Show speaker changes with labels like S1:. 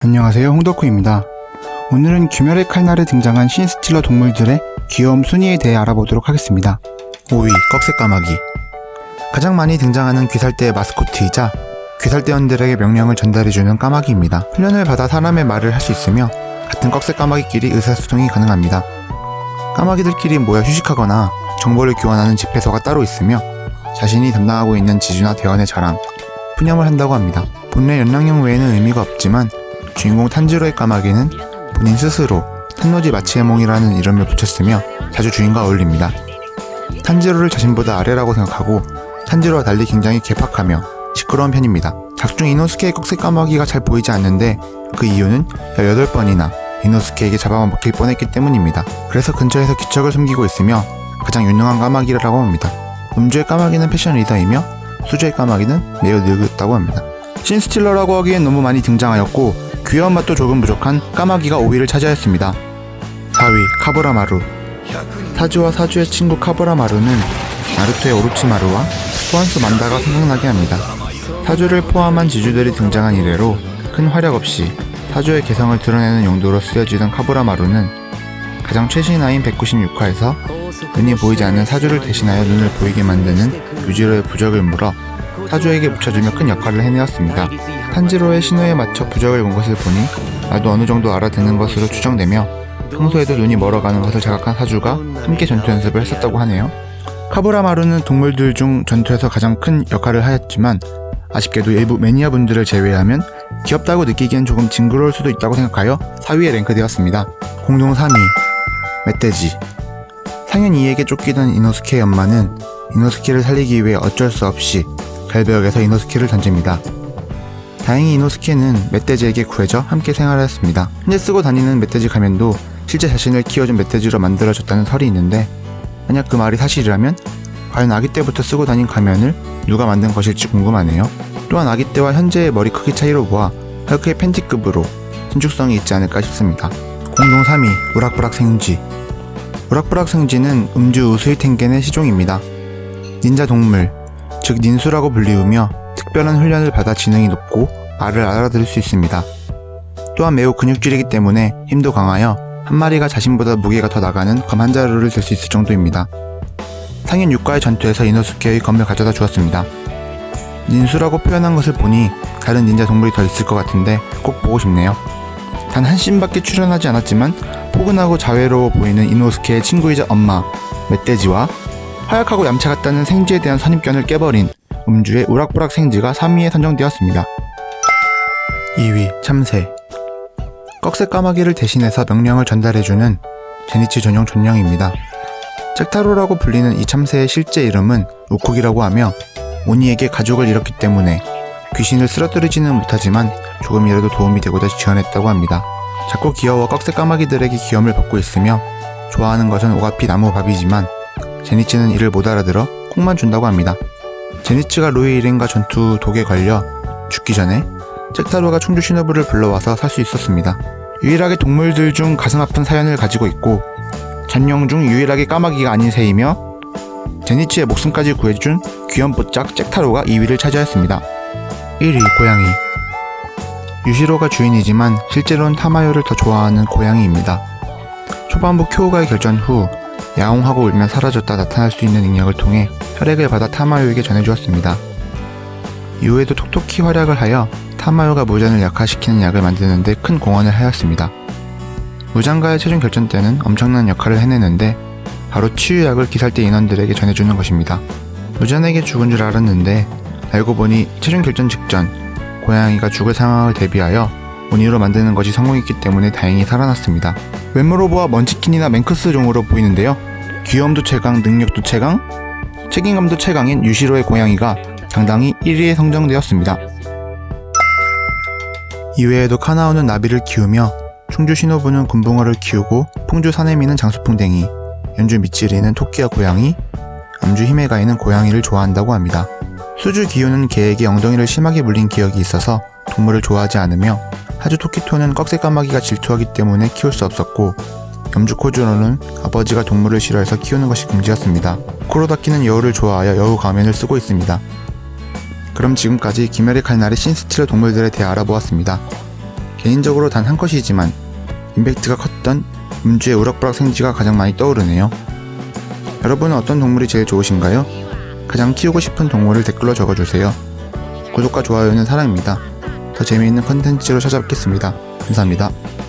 S1: 안녕하세요, 홍덕후입니다. 오늘은 귀멸의 칼날에 등장한 신스틸러 동물들의 귀여움 순위에 대해 알아보도록 하겠습니다. 5위, 꺽쇠까마귀. 가장 많이 등장하는 귀살대의 마스코트이자 귀살대원들에게 명령을 전달해주는 까마귀입니다. 훈련을 받아 사람의 말을 할 수 있으며 같은 꺽쇠까마귀끼리 의사소통이 가능합니다. 까마귀들끼리 모여 휴식하거나 정보를 교환하는 집회소가 따로 있으며 자신이 담당하고 있는 지주나 대원의 자랑, 푸념을 한다고 합니다. 본래 연락용 외에는 의미가 없지만 주인공 탄지로의 까마귀는 본인 스스로 탄노지 마치에몽이라는 이름을 붙였으며 자주 주인과 어울립니다. 탄지로를 자신보다 아래라고 생각하고 탄지로와 달리 굉장히 괴팍하며 시끄러운 편입니다. 작중 이노스케의 꺽쇠까마귀가 잘 보이지 않는데 그 이유는 18번이나 이노스케에게 잡아먹힐 뻔했기 때문입니다. 그래서 근처에서 기척을 숨기고 있으며 가장 유능한 까마귀라고 합니다. 음주의 까마귀는 패션 리더이며 수주의 까마귀는 매우 늙었다고 합니다. 신스틸러라고 하기엔 너무 많이 등장하였고 귀여운 맛도 조금 부족한 까마귀가 5위를 차지하였습니다. 4위, 카보라마루. 사주와 사주의 친구 카보라마루는 나루토의 오로치마루와 소환수 만다가 생각나게 합니다. 사주를 포함한 지주들이 등장한 이래로 큰 활약 없이 사주의 개성을 드러내는 용도로 쓰여지던 카보라마루는 가장 최신화인 196화에서 눈이 보이지 않는 사주를 대신하여 눈을 보이게 만드는 유지로의 부적을 물어 사주에게 묻혀주며 큰 역할을 해내었습니다. 탄지로의 신호에 맞춰 부적을 문 것을 보니 나도 어느 정도 알아듣는 것으로 추정되며 평소에도 눈이 멀어가는 것을 자각한 사주가 함께 전투 연습을 했었다고 하네요. 카보라마루는 동물들 중 전투에서 가장 큰 역할을 하였지만 아쉽게도 일부 매니아분들을 제외하면 귀엽다고 느끼기엔 조금 징그러울 수도 있다고 생각하여 4위에 랭크되었습니다. 공동 3위, 멧돼지. 상현 2에게 쫓기던 이노스케의 엄마는 이노스케를 살리기 위해 어쩔 수 없이 절벽에서 이노스케를 던집니다. 다행히 이노스케는 멧돼지에게 구해져 함께 생활하였습니다. 현재 쓰고 다니는 멧돼지 가면도 실제 자신을 키워준 멧돼지로 만들어졌다는 설이 있는데 만약 그 말이 사실이라면 과연 아기 때부터 쓰고 다닌 가면을 누가 만든 것일지 궁금하네요. 또한 아기 때와 현재의 머리 크기 차이로 보아 헐크의 팬티급으로 신축성이 있지 않을까 싶습니다. 공동 3위, 우락부락 생쥐. 우락부락 생쥐는 음주 우수이 텐겐의 시종입니다. 닌자 동물, 즉 닌수라고 불리우며 특별한 훈련을 받아 지능이 높고 말을 알아들을 수 있습니다. 또한 매우 근육질이기 때문에 힘도 강하여 한 마리가 자신보다 무게가 더 나가는 검 한 자루를 들 수 있을 정도입니다. 상현 6과의 전투에서 이노스케의 검을 가져다 주었습니다. 닌수라고 표현한 것을 보니 다른 닌자 동물이 더 있을 것 같은데 꼭 보고 싶네요. 단 한 씬밖에 출연하지 않았지만 포근하고 자애로워 보이는 이노스케의 친구이자 엄마 멧돼지와 활약하고 얌체 같다는 생쥐에 대한 선입견을 깨버린 음주의 우락부락 생쥐가 3위에 선정되었습니다. 2위, 참새. 꺽쇠까마귀를 대신해서 명령을 전달해주는 제니치 전용 존령입니다. 잭타로라고 불리는 이 참새의 실제 이름은 우쿡이라고 하며 오니에게 가족을 잃었기 때문에 귀신을 쓰러뜨리지는 못하지만 조금이라도 도움이 되고자 지원했다고 합니다. 작고 귀여워 꺽쇠까마귀들에게 귀염을 받고 있으며 좋아하는 것은 오가피 나무밥이지만 제니치는 이를 못 알아들어 콩만 준다고 합니다. 제니치가 루이일행과 전투 독에 걸려 죽기 전에 잭타로가 충주 시노부를 불러와서 살 수 있었습니다. 유일하게 동물들 중 가슴 아픈 사연을 가지고 있고 전령 중 유일하게 까마귀가 아닌 새이며 제니치의 목숨까지 구해준 귀염뽀짝 잭타로가 2위를 차지하였습니다. 1위, 고양이. 유시로가 주인이지만 실제로는 타마요를 더 좋아하는 고양이입니다. 초반부 쿄우가의 결전 후 야옹하고 울면 사라졌다 나타날 수 있는 능력을 통해 혈액을 받아 타마요에게 전해주었습니다. 이후에도 톡톡히 활약을 하여 타마요가 무잔을 약화시키는 약을 만드는 데 큰 공헌을 하였습니다. 무잔과의 최종 결전 때는 엄청난 역할을 해내는데 바로 치유약을 기살대 인원들에게 전해주는 것입니다. 무잔에게 죽은 줄 알았는데 알고 보니 최종 결전 직전 고양이가 죽을 상황을 대비하여 오니로 만드는 것이 성공했기 때문에 다행히 살아났습니다. 외모로 보아 먼치킨이나 맹크스 종으로 보이는데요. 귀여움도 최강, 능력도 최강, 책임감도 최강인 유시로의 고양이가 당당히 1위에 선정되었습니다. 이외에도 카나오는 나비를 키우며 충주 시노부는 군붕어를 키우고 풍주 사네미는 장수풍뎅이, 연주 미치리는 토끼와 고양이, 암주 히메가이는 고양이를 좋아한다고 합니다. 수주 기요는 개에게 엉덩이를 심하게 물린 기억이 있어서 동물을 좋아하지 않으며 하주 토키토는 꺽쇠까마귀가 질투하기 때문에 키울 수 없었고 염주 코주로는 아버지가 동물을 싫어해서 키우는 것이 금지였습니다. 쿠로다키는 여우를 좋아하여 여우 가면을 쓰고 있습니다. 그럼 지금까지 귀멸의 칼날의 신스틸러 동물들에 대해 알아보았습니다. 개인적으로 단 한 컷이지만 임팩트가 컸던 문주의 우럭부락 생쥐가 가장 많이 떠오르네요. 여러분은 어떤 동물이 제일 좋으신가요? 가장 키우고 싶은 동물을 댓글로 적어주세요. 구독과 좋아요는 사랑입니다. 더 재미있는 컨텐츠로 찾아뵙겠습니다. 감사합니다.